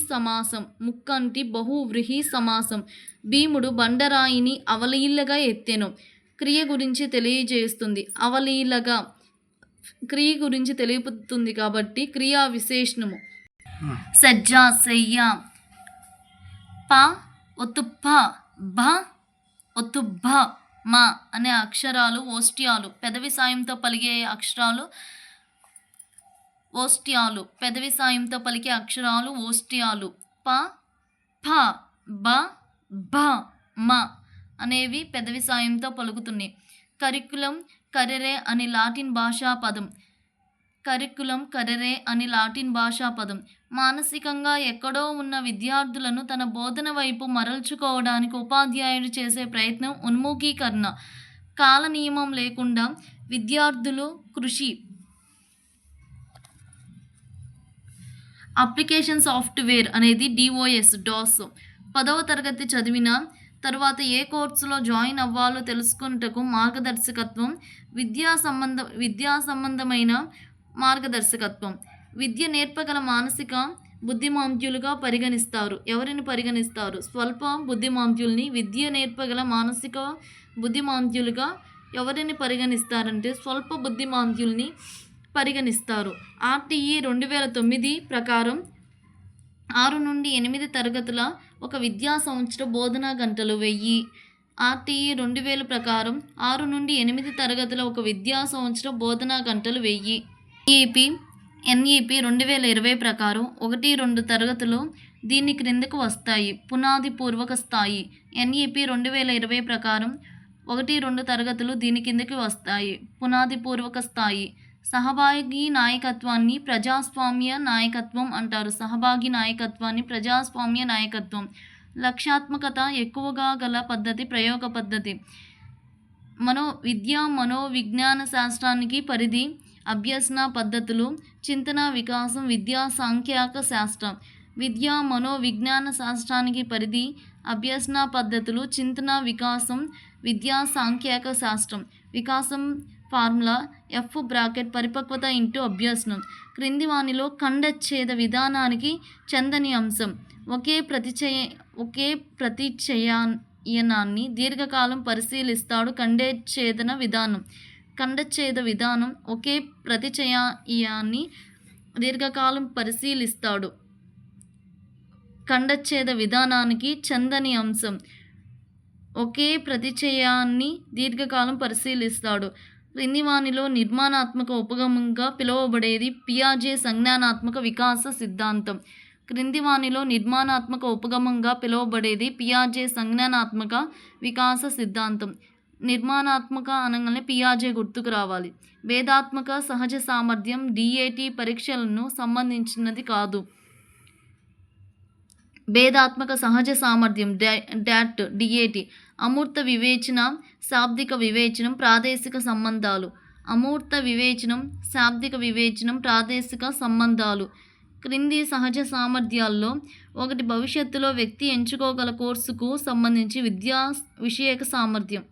సమాసం. భీముడు బండరాయిని అవలీలగా ఎత్తెను. క్రియ గురించి తెలియజేస్తుంది. అవలీలగా క్రియ గురించి తెలుపుతుంది కాబట్టి క్రియా విశేషణము. సజ్జ, సెయ్య. ప ఒత్తు భ ఒత్తు భ మ అనే అక్షరాలు ఓష్ట్యాలు. పెదవి సాయంతో పలికే అక్షరాలు ఓష్ట్యాలు. పెదవి సాయంతో పలికే అక్షరాలు ఓష్ట్యాలు. ప, ఫ, బ, భ, మ అనేవి పెదవి సాయంతో పలుకుతున్నాయి. కరికులం కరెరే అని లాటిన్ భాషా పదం. కరికులం కరెరే అని లాటిన్ భాషా పదం. మానసికంగా ఎక్కడో ఉన్న విద్యార్థులను తన బోధన వైపు మరల్చుకోవడానికి ఉపాధ్యాయుడు చేసే ప్రయత్నం ఉన్ముఖీకరణ. కాల నియమం లేకుండా విద్యార్థులు కృషి. అప్లికేషన్ సాఫ్ట్వేర్ అనేది DOS. 10వ తరగతి చదివిన తరువాత ఏ కోర్సులో జాయిన్ అవ్వాలో తెలుసుకొనుటకు మార్గదర్శకత్వం. విద్యా సంబంధమైన మార్గదర్శకత్వం. విద్య నేర్పగల మానసిక బుద్ధిమాంద్యులుగా పరిగణిస్తారు. ఎవరిని పరిగణిస్తారు? స్వల్ప బుద్ధిమాంద్యుల్ని. విద్య నేర్పగల మానసిక బుద్ధిమాంద్యులుగా ఎవరిని పరిగణిస్తారంటే స్వల్ప బుద్ధిమాంద్యుల్ని పరిగణిస్తారు. RTE 2009 ప్రకారం 6 నుండి 8 తరగతుల ఒక విద్యా సంవత్సర బోధనా గంటలు 1000. RTE 2000 ప్రకారం 6 నుండి 8 తరగతుల ఒక విద్యా సంవత్సర బోధనా గంటలు 1000. NEP 2020 ప్రకారం 1-2 తరగతులు దీని క్రిందకు వస్తాయి. పునాది పూర్వక స్థాయి. NEP 2020 ప్రకారం 1-2 తరగతులు దీని కిందకి వస్తాయి. పునాది పూర్వక స్థాయి. సహభాగి నాయకత్వాన్ని ప్రజాస్వామ్య నాయకత్వం అంటారు. సహభాగి నాయకత్వాన్ని ప్రజాస్వామ్య నాయకత్వం. లక్ష్యాత్మకత ఎక్కువగా గల పద్ధతి ప్రయోగ పద్ధతి. మనోవిజ్ఞాన శాస్త్రానికి పరిధి అభ్యసన పద్ధతులు. చింతన వికాసం విద్యా సాంఖ్యక శాస్త్రం. విద్యా మనోవిజ్ఞాన శాస్త్రానికి పరిధి అభ్యసన పద్ధతులు. చింతన వికాసం విద్యా సాంఖ్యక శాస్త్రం. వికాసం ఫార్ములా F పరిపక్వత × అభ్యసనం. క్రింది వానిలో ఖండచ్ఛేద విధానానికి చెందని అంశం. ఒకే ప్రతిచయనాన్ని దీర్ఘకాలం పరిశీలిస్తాడు. ఖండచ్ఛేదన విధానం. ఖండచ్ఛేద విధానం ఒకే ప్రతిచయాన్ని దీర్ఘకాలం పరిశీలిస్తాడు. ఖండచ్ఛేద విధానానికి చెందని అంశం. ఒకే ప్రతిచయాన్ని దీర్ఘకాలం పరిశీలిస్తాడు. క్రింది వానిలో నిర్మాణాత్మక ఉపగమంగా పిలువబడేది పియాజే సంజ్ఞానాత్మక వికాస సిద్ధాంతం. క్రింది వానిలో నిర్మాణాత్మక ఉపగమంగా పిలువబడేది పియాజే సంజ్ఞానాత్మక వికాస సిద్ధాంతం. నిర్మాణాత్మక అనగానే పియాజే గుర్తుకు రావాలి. భేదాత్మక సహజ సామర్థ్యం DAT పరీక్షలను సంబంధించినది కాదు. భేదాత్మక సహజ సామర్థ్యం DAT. అమూర్త వివేచన శాబ్దిక వివేచనం ప్రాదేశిక సంబంధాలు. అమూర్త వివేచనం శాబ్దిక వివేచనం ప్రాదేశిక సంబంధాలు. క్రింది సహజ సామర్థ్యాల్లో ఒకటి భవిష్యత్తులో వ్యక్తి ఎంచుకోగల కోర్సుకు సంబంధించి విద్యా విషయక సామర్థ్యం.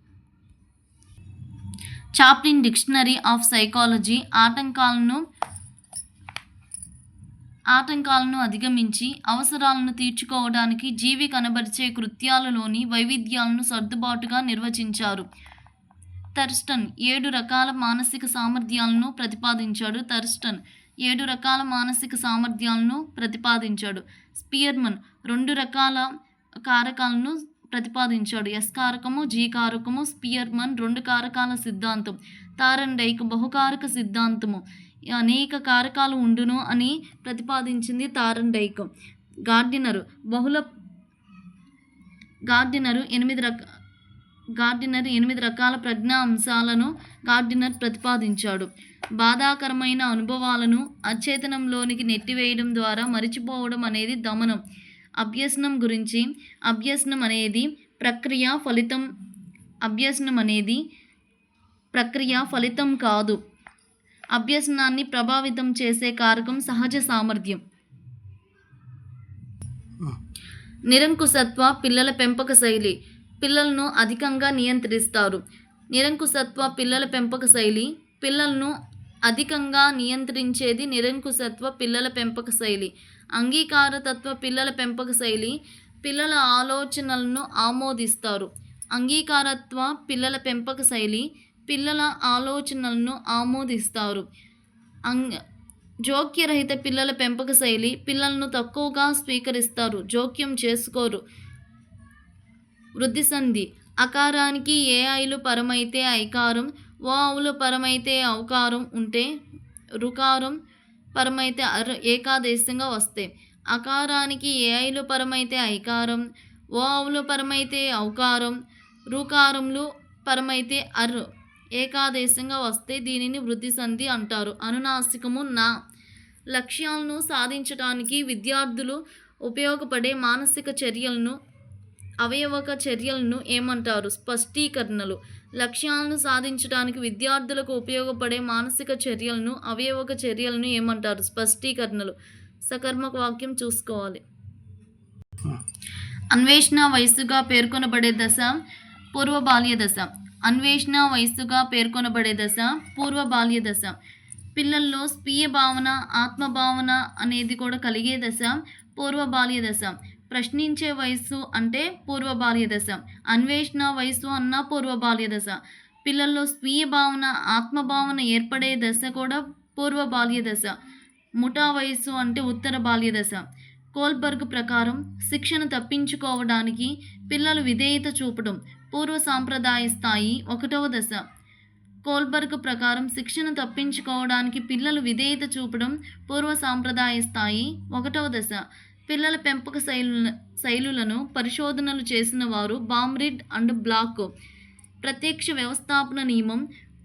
Chaplin dictionary of psychology. ఆటంకాలను అధిగమించి అవసరాలను తీర్చుకోవడానికి జీవి కనబరిచే కృత్యాలలోని వైవిధ్యాలను సర్దుబాటుగా నిర్వచించారు. థర్స్టన్ 7 రకాల మానసిక సామర్థ్యాలను ప్రతిపాదించాడు. 7 రకాల మానసిక సామర్థ్యాలను ప్రతిపాదించాడు. స్పియర్మన్ 2 రకాల కారకాలను ప్రతిపాదించాడు. S కారకము, G కారకము. స్పియర్మన్ 2 కారకాల సిద్ధాంతం. తారండైక్ బహుకారక సిద్ధాంతము. అనేక కారకాలు ఉండును అని ప్రతిపాదించింది తారండైక్. గార్డినర్ 8 రకాల ప్రజ్ఞా అంశాలను గార్డినర్ ప్రతిపాదించాడు. బాధాకరమైన అనుభవాలను అచేతనంలోనికి నెట్టివేయడం ద్వారా మరిచిపోవడం అనేది దమనం. అభ్యసనం గురించి. అభ్యసనం అనేది ప్రక్రియ ఫలితం కాదు. అభ్యసనాన్ని ప్రభావితం చేసే కారకం సహజ సామర్థ్యం. నిరంకుశత్వ పిల్లల పెంపక శైలి. పిల్లలను అధికంగా నియంత్రిస్తారు. నిరంకుశత్వ పిల్లల పెంపక శైలి. పిల్లలను అధికంగా నియంత్రించేది నిరంకుశత్వ పిల్లల పెంపక శైలి. అంగీకారతత్వ పిల్లల పెంపక శైలి. పిల్లల ఆలోచనలను ఆమోదిస్తారు. అంగీకారత్వ పిల్లల పెంపక శైలి. పిల్లల ఆలోచనలను ఆమోదిస్తారు. జోక్యరహిత పిల్లల పెంపక శైలి. పిల్లలను తక్కువగా స్వీకరిస్తారు, జోక్యం చేసుకోరు. వృద్ధి సంధి అకారానికి ఏ ఐలు పరమైతే ఐకారం, ఓ ఆవులు పరమైతే ఔకారం ఉంటే రుకారం పరమైతే ఏకాదేశంగా వస్తాయి. అకారానికి ఏ ఐలు పరమైతే ఐకారం, ఓ ఆవులు పరమైతే ఔకారం, రుకారములు పరమైతే ఏకాదేశంగా వస్తే దీనిని వృద్ధి సంధి అంటారు. అనునాసికము నా. లక్ష్యాలను సాధించడానికి విద్యార్థులు ఉపయోగపడే మానసిక చర్యలను అవయవక చర్యలను ఏమంటారు? స్పష్టీకరణలు. లక్ష్యాలను సాధించడానికి విద్యార్థులకు ఉపయోగపడే మానసిక చర్యలను అవయవక చర్యలను ఏమంటారు? స్పష్టీకరణలు. సకర్మక వాక్యం చూసుకోవాలి. అన్వేషణ వయస్సుగా పేర్కొనబడే దశ పూర్వ బాల్య దశ. అన్వేషణ వయస్సుగా పేర్కొనబడే దశ పూర్వ బాల్య దశ. పిల్లల్లో స్వీయ భావన, ఆత్మభావన అనేది కూడా కలిగే దశ పూర్వ బాల్య దశ. ప్రశ్నించే వయస్సు అంటే పూర్వ బాల్య దశ. అన్వేషణ వయస్సు అన్న పూర్వ బాల్య దశ. పిల్లల్లో స్వీయ భావన, ఆత్మభావన ఏర్పడే దశ కూడా పూర్వ బాల్య దశ. ముఠా వయస్సు అంటే ఉత్తర బాల్య దశ. కోల్బర్గ్ ప్రకారం శిక్షను తప్పించుకోవడానికి పిల్లలు విధేయత చూపడం పూర్వ సాంప్రదాయ స్థాయి 1వ దశ. కోల్బర్గ్ ప్రకారం శిక్షను తప్పించుకోవడానికి పిల్లలు విధేయత చూపడం పూర్వ సాంప్రదాయ స్థాయి 1వ దశ. పిల్లల పెంపక శైలులను పరిశోధనలు చేసిన వారు బామ్రిడ్ అండ్ బ్లాక్. ప్రత్యక్ష వ్యవస్థాపన నియమం,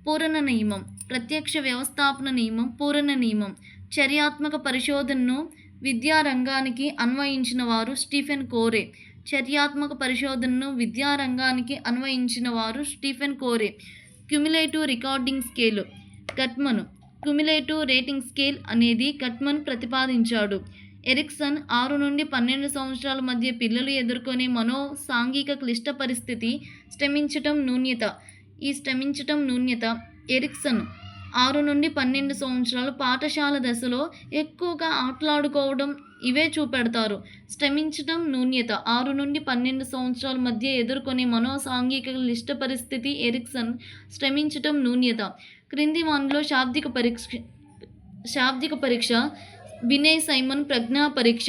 పూరణ నియమం. ప్రత్యక్ష వ్యవస్థాపన నియమం, పూరణ నియమం. చర్యాత్మక పరిశోధనను విద్యారంగానికి అన్వయించిన వారు స్టీఫెన్ కోరే. చర్యాత్మక పరిశోధనను విద్యారంగానికి అన్వయించిన వారు Stephen Corey. Cumulative recording scale Guttman. Cumulative rating scale అనేది గట్మన్ ప్రతిపాదించాడు. ఎరిక్సన్ 6 నుండి 12 సంవత్సరాల మధ్య పిల్లలు ఎదుర్కొనే సాంఘిక క్లిష్ట పరిస్థితి శ్రమించటం న్యూన్యత. ఈ శ్రమించటం న్యూన్యత ఎరిక్సన్ 6 నుండి 12 సంవత్సరాలు పాఠశాల దశలో ఎక్కువగా ఆటలాడుకోవడం ఇవే చూపెడతారు. శ్రమించటం న్యూన్యత 6 నుండి 12 సంవత్సరాల మధ్య ఎదుర్కొనే సాంఘిక క్లిష్ట పరిస్థితి ఎరిక్సన్ శ్రమించటం న్యూన్యత. క్రింది వానిలో శాబ్దిక పరీక్ష బినే సైమన్ ప్రజ్ఞా పరీక్ష.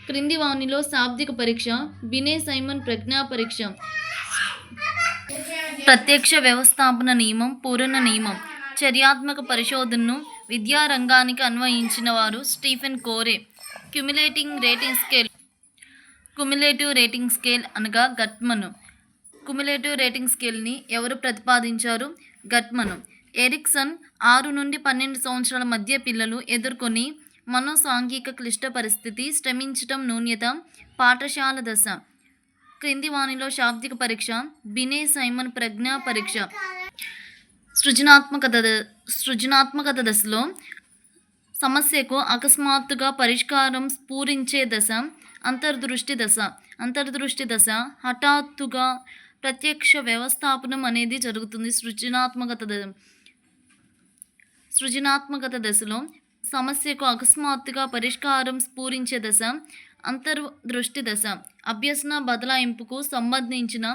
క్రింది వానిలో శాబ్దిక పరీక్ష బినే సైమన్ ప్రజ్ఞా పరీక్ష. ప్రత్యక్ష వ్యవస్థాపన నియమం, పూరణ నియమం. చర్యాత్మక పరిశోధనను విద్యారంగానికి అన్వయించిన వారు Stephen Corey. Cumulative rating scale అనగా గట్మన్. క్యుములేటివ్ రేటింగ్ స్కేల్ని ఎవరు ప్రతిపాదించారు? గట్మన్. ఎరిక్సన్ 6 నుండి 12 సంవత్సరాల మధ్య పిల్లలు ఎదుర్కొని సాంఘిక క్లిష్ట పరిస్థితి శ్రమించటం న్యూన్యత పాఠశాల దశ. క్రింది వానిలో శాబ్దిక పరీక్ష బినే సైమన్ ప్రజ్ఞా పరీక్ష. సృజనాత్మకత దశలో సమస్యకు అకస్మాత్తుగా పరిష్కారం స్ఫురించే దశ అంతర్దృష్టి దశ. అంతర్దృష్టి దశ హఠాత్తుగా ప్రత్యక్ష వ్యవస్థాపనం అనేది జరుగుతుంది. సృజనాత్మకత దశలో సమస్యకు అకస్మాత్తుగా పరిష్కారం స్ఫురించే దశ అంతర్దృష్టి దశ. అభ్యసన బదలాయింపుకు సంబంధించిన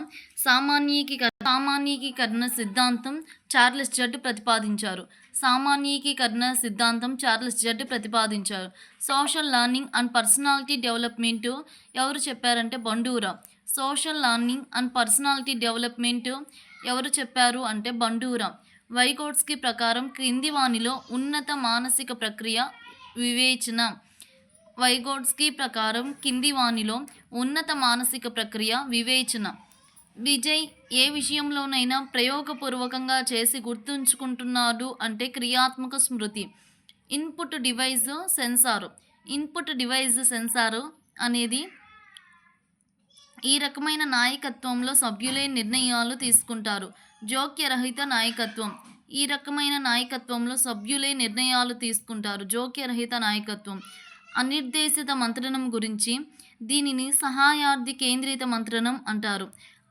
సామాన్యీకరణ సిద్ధాంతం చార్లెస్ జడ్ ప్రతిపాదించారు. సామాన్యీకరణ సిద్ధాంతం చార్లెస్ జడ్ ప్రతిపాదించారు. Social learning and personality development ఎవరు చెప్పారంటే Bandura. Social learning and personality development ఎవరు చెప్పారు అంటే బండూరా. వైగోట్స్కీ ప్రకారం క్రింది వానిలో ఉన్నత మానసిక ప్రక్రియ వివేచన. వైగోట్స్కీ ప్రకారం కింది వానిలో ఉన్నత మానసిక ప్రక్రియ వివేచన. విజయ్ ఏ విషయంలోనైనా ప్రయోగపూర్వకంగా చేసి గుర్తుంచుకుంటున్నాడు అంటే క్రియాత్మక స్మృతి. ఇన్పుట్ డివైజ్ సెన్సార్ అనేది ఈ రకమైన నాయకత్వంలో సభ్యులే నిర్ణయాలు తీసుకుంటారు. జోక్యరహిత నాయకత్వం. ఈ రకమైన నాయకత్వంలో సభ్యులే నిర్ణయాలు తీసుకుంటారు. జోక్యరహిత నాయకత్వం. అనిర్దేశిత మంత్రణం గురించి దీనిని సహాయార్థి కేంద్రిత మంత్రణం అంటారు.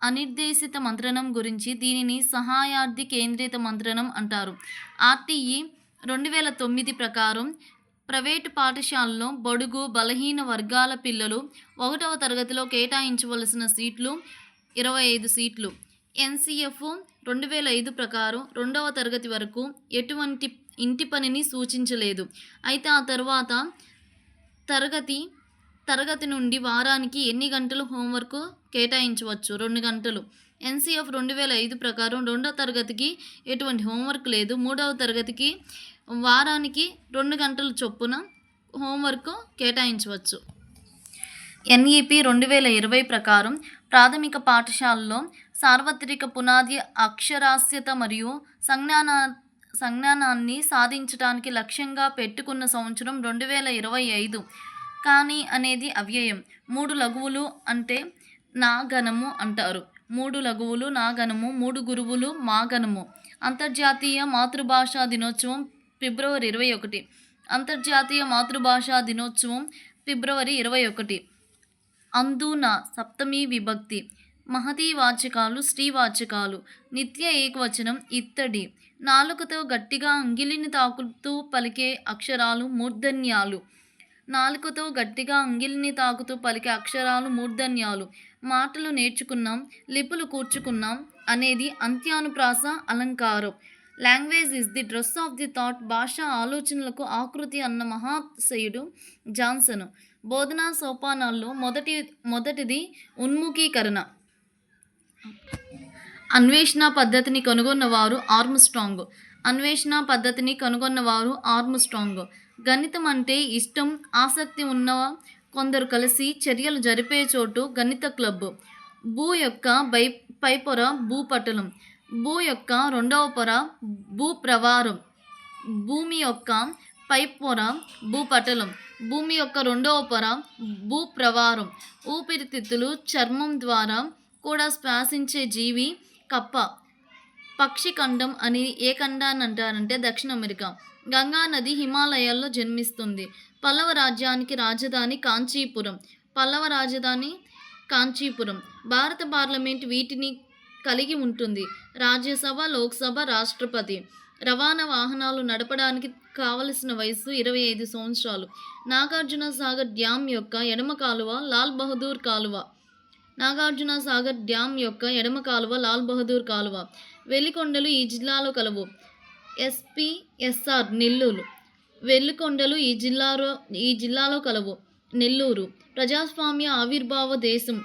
అనిర్దేశిత మంత్రణం గురించి దీనిని సహాయార్థి కేంద్రిత మంత్రణం అంటారు. ఆర్టీఈ 2009 ప్రకారం ప్రైవేటు పాఠశాలలో బడుగు బలహీన వర్గాల పిల్లలు 1వ తరగతిలో కేటాయించవలసిన సీట్లు 25 సీట్లు. ఎన్సీఎఫ్ 2005 ప్రకారం 2వ తరగతి వరకు ఎటువంటి ఇంటి పనిని సూచించలేదు. అయితే ఆ తర్వాత తరగతి నుండి వారానికి ఎన్ని గంటలు హోంవర్క్ కేటాయించవచ్చు? 2 గంటలు. ఎన్సీఎఫ్ 2005 ప్రకారం 2వ తరగతికి ఎటువంటి హోంవర్క్ లేదు. 3వ తరగతికి వారానికి 2 గంటల చొప్పున హోంవర్క్ కేటాయించవచ్చు. ఎన్ఈపీ 2020 ప్రకారం ప్రాథమిక పాఠశాలలో సార్వత్రిక పునాది అక్షరాస్యత మరియు సంజ్ఞానాన్ని సాధించడానికి లక్ష్యంగా పెట్టుకున్న సంవత్సరం 2025. కానీ అనేది అవ్యయం. 3 లఘువులు అంటే నా గణము అంటారు. 3 లఘువులు నా గణము, 3 గురువులు మా గణము. అంతర్జాతీయ మాతృభాషా దినోత్సవం ఫిబ్రవరి 21. అంతర్జాతీయ మాతృభాషా దినోత్సవం ఫిబ్రవరి 21. అందున సప్తమి విభక్తి. మహతీ వాచకాలు స్త్రీవాచకాలు. నిత్య ఏకవచనం ఇత్తడి. నాలుకతో గట్టిగా అంగిలిని తాకుతూ పలికే అక్షరాలు మూర్ధన్యాలు. నాలుకతో గట్టిగా అంగిలిని తాకుతూ పలికే అక్షరాలు మూర్ధన్యాలు. మాటలు నేర్చుకున్నాం, లిపులు కూర్చుకున్నాం అనేది అంత్యానుప్రాస అలంకారం. Language is the dress of the thought. భాష ఆలోచనలకు ఆకృతి అన్న మహాశయుడు జాన్సన్. బోధనా సోపానాల్లో మొదటిది ఉన్ముఖీకరణ. అన్వేషణ పద్ధతిని కనుగొన్నవారు ఆర్మ్స్ట్రాంగ్. గణితం అంటే ఇష్టం, ఆసక్తి ఉన్న కొందరు కలిసి చర్యలు జరిపే చోటు గణిత క్లబ్. భూ యొక్క పైపొర భూపటలం. భూ యొక్క రెండవ పొర భూప్రవారం. భూమి యొక్క పైపొర భూపటలం. భూమి యొక్క రెండవ పొర భూప్రవారం. ఊపిరితిత్తులు, చర్మం ద్వారా కూడా శ్వాసించే జీవి కప్ప. పక్షి ఖండం అని ఏ ఖండాన్ని అంటారంటే దక్షిణ అమెరికా. గంగా నది హిమాలయాల్లో జన్మిస్తుంది. పల్లవ రాజ్యానికి రాజధాని కాంచీపురం. భారత పార్లమెంట్ వీటిని కలిగి ఉంటుంది. రాజ్యసభ, లోక్సభ, రాష్ట్రపతి. రవాణా వాహనాలు నడపడానికి కావలసిన వయస్సు 25 సంవత్సరాలు. నాగార్జున సాగర్ డ్యామ్ యొక్క ఎడమ కాలువ లాల్ బహదూర్ కాలువ. వెలికొండలు ఈ జిల్లాలో కలవు. SPSR నెల్లూరు. వెలికొండలు ఈ జిల్లాలో కలవు. నెల్లూరు. ప్రజాస్వామ్య ఆవిర్భావ దేశం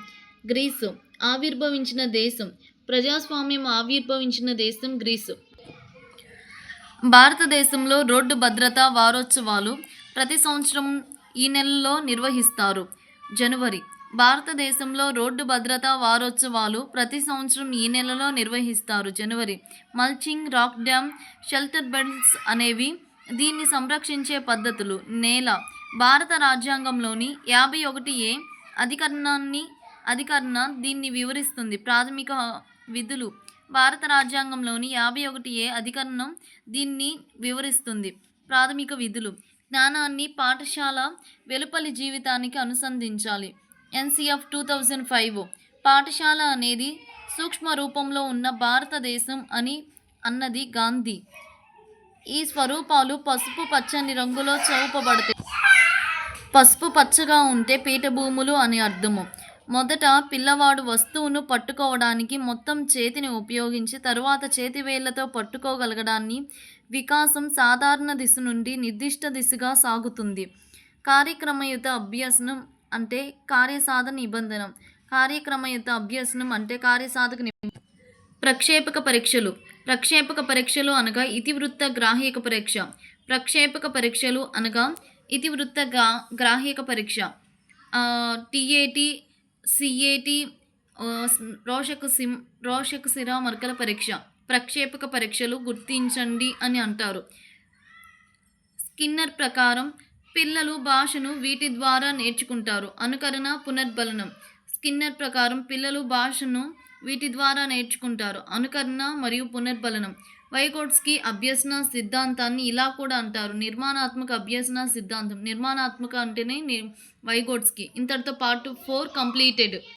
గ్రీసు. ప్రజాస్వామ్యం ఆవిర్భవించిన దేశం గ్రీసు. భారతదేశంలో రోడ్డు భద్రతా వారోత్సవాలు ప్రతి సంవత్సరం ఈ నెలలో నిర్వహిస్తారు. జనవరి. భారతదేశంలో రోడ్డు భద్రతా వారోత్సవాలు ప్రతి సంవత్సరం ఈ నెలలో నిర్వహిస్తారు. జనవరి. Mulching, rock dam, shelter beds అనేవి దీన్ని సంరక్షించే పద్ధతులు. నేల. భారత రాజ్యాంగంలోని 51A అధికరణ దీన్ని వివరిస్తుంది. ప్రాథమిక విధులు. భారత రాజ్యాంగంలోని 51A అధికరణం దీన్ని వివరిస్తుంది. ప్రాథమిక విధులు. జ్ఞానాన్ని పాఠశాల వెలుపలి జీవితానికి అనుసంధించాలి. NCF 2005. పాఠశాల అనేది సూక్ష్మ రూపంలో ఉన్న భారతదేశం అన్నది గాంధీ. ఈ స్వరూపాలు పసుపు పచ్చని రంగులో చూపబడతాయి. పసుపు పచ్చగా ఉంటే పీఠభూములు అని అర్థము. మొదట పిల్లవాడు వస్తువును పట్టుకోవడానికి మొత్తం చేతిని ఉపయోగించి తరువాత చేతివేళ్లతో పట్టుకోగలగడాన్ని వికాసం సాధారణ దిశ నుండి నిర్దిష్ట దిశగా సాగుతుంది. కార్యక్రమయుత అభ్యసనం అంటే కార్యసాధక నిబంధన. ప్రక్షేపక పరీక్షలు అనగా ఇతివృత్త గ్రాహ్యక పరీక్ష. TAT, CAT, రోషక శిర మర్కల పరీక్ష. ప్రక్షేపక పరీక్షలు గుర్తించండి అని అంటారు. స్కిన్నర్ ప్రకారం పిల్లలు భాషను వీటి ద్వారా నేర్చుకుంటారు. అనుకరణ, పునర్బలనం. స్కిన్నర్ ప్రకారం పిల్లలు భాషను వీటి ద్వారా నేర్చుకుంటారు. అనుకరణ మరియు పునర్బలనం. వైగోట్స్కీ అభ్యసన సిద్ధాంతాన్ని ఇలా కూడా అంటారు, నిర్మాణాత్మక అభ్యసన సిద్ధాంతం. నిర్మాణాత్మక అంటేనే వైగోట్స్కీ. ఇంతటితో పార్ట్ 4 కంప్లీటెడ్.